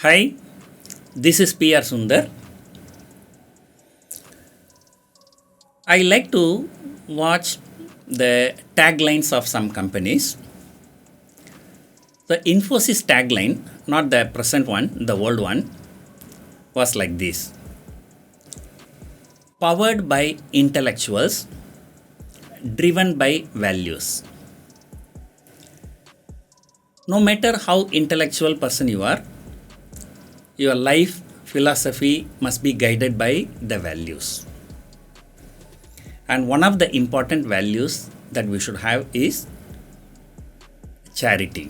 Hi, this is P R Sundar. I like to watch the taglines of some companies. The Infosys tagline, not the present one, the old one, was like this: powered by intellectuals, driven by values. No matter how intellectual person you are, your life philosophy must be guided by the values. And one of the important values that we should have is charity,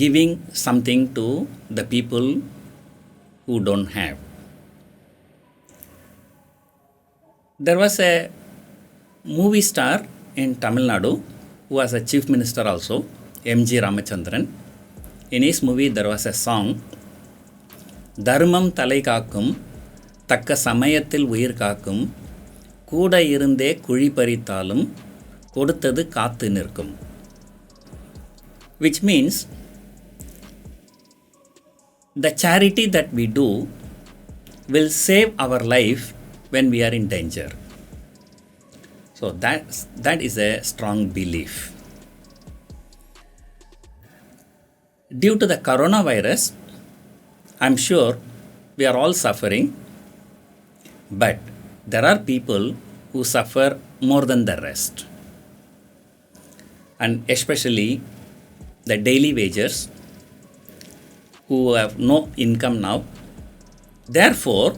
giving something to the people who don't have. There was a movie star in Tamil Nadu who was a chief minister also, M.G. Ramachandran. In his movie, there was a song, தர்மம் தலை காக்கும் தக்க சமயத்தில் உயிர் காக்கும் கூட இருந்தே குழி பறித்தாலும் கொடுத்தது காத்து நிற்கும், which means the charity that we do will save our life when we are in danger. So that is a strong belief. Due to the coronavirus, I'm sure we are all suffering, but there are people who suffer more than the rest. And especially the daily wagers who have no income now. Therefore,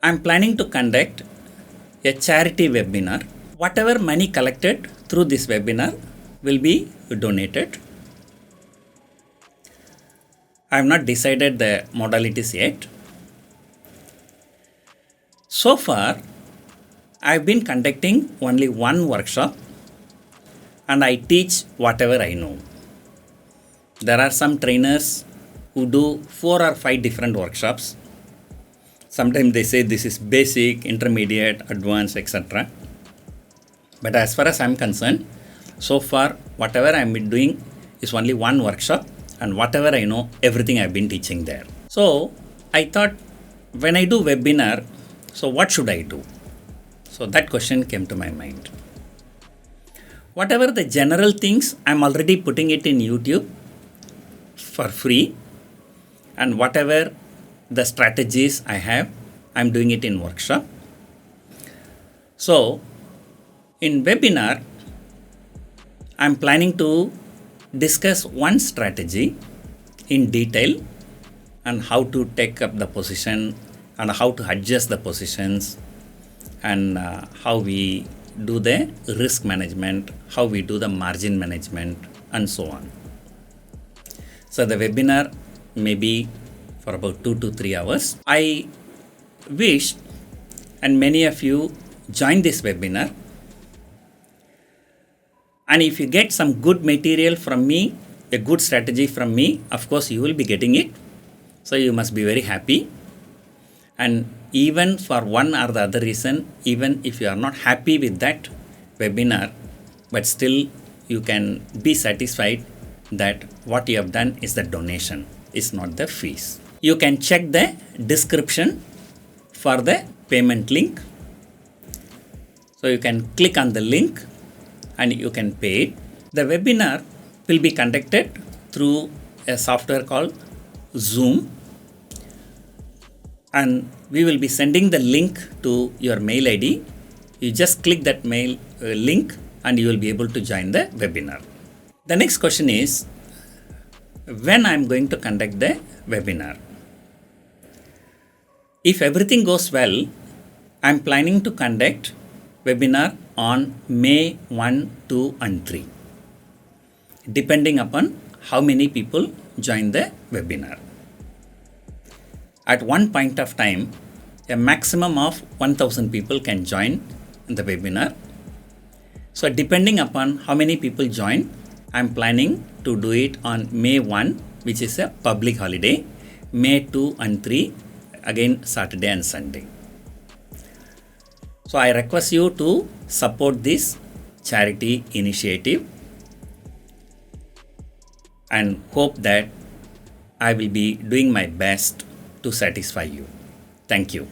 I'm planning to conduct a charity webinar. Whatever money collected through this webinar will be donated. I have not decided the modalities yet. So far, I have been conducting only one workshop and I teach whatever I know. There are some trainers who do 4 or 5 different workshops. Sometimes they say this is basic, intermediate, advanced, etc. But as far as I am concerned, so far whatever I am doing is only one workshop, and whatever I know, everything I have been teaching there. So I thought, when I do webinar, so what should I do? So that question came to my mind. Whatever the general things, I am already putting it in YouTube for free, and whatever the strategies I have, I am doing it in workshop. So in webinar, I am planning to discuss one strategy in detail and how to take up the position and how to adjust the positions and how we do the risk management, how we do the margin management, and so on. So the webinar may be for about 2 to 3 hours. I wish, and many of you join this webinar, and if you get some good material from me, a good strategy from me, of course you will be getting it. So you must be very happy. And even for one or the other reason, even if you are not happy with that webinar, but still you can be satisfied that what you have done is the donation, is not the fees. You can check the description for the payment link. So you can click on the link and you can pay it. The webinar will be conducted through a software called Zoom, and we will be sending the link to your mail ID. You just click that mail link and you will be able to join the webinar. The next question is, when I am going to conduct the webinar? If everything goes well, I am planning to conduct webinar on May 1, 2 and 3, depending upon how many people join the webinar. At one point of time, a maximum of 1000 people can join the webinar. So depending upon how many people join, I am planning to do it on May 1, which is a public holiday, May 2 and 3, again Saturday and Sunday. So I request you to support this charity initiative and hope that I will be doing my best to satisfy you. Thank you.